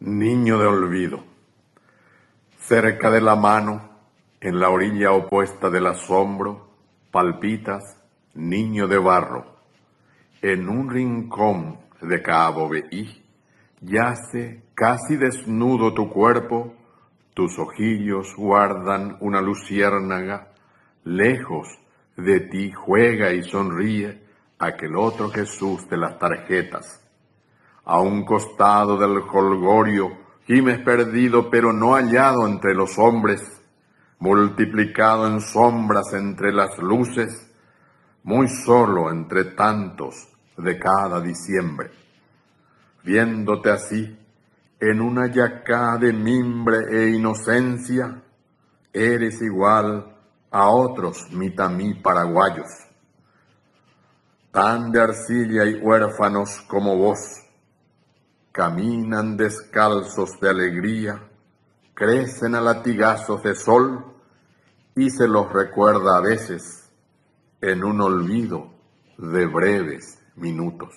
Niño de olvido, cerca de la mano, en la orilla opuesta del asombro, palpitas, niño de barro. En un rincón de Cabo Veí, yace casi desnudo tu cuerpo, tus ojillos guardan una luciérnaga, lejos de ti juega y sonríe aquel otro Jesús de las tarjetas. A un costado del jolgorio gimes perdido pero no hallado entre los hombres, multiplicado en sombras entre las luces, muy solo entre tantos de cada diciembre. Viéndote así, en una yacá de mimbre e inocencia, eres igual a otros mitamí paraguayos, tan de arcilla y huérfanos como vos. Caminan descalzos de alegría, crecen a latigazos de sol y se los recuerda a veces en un olvido de breves minutos.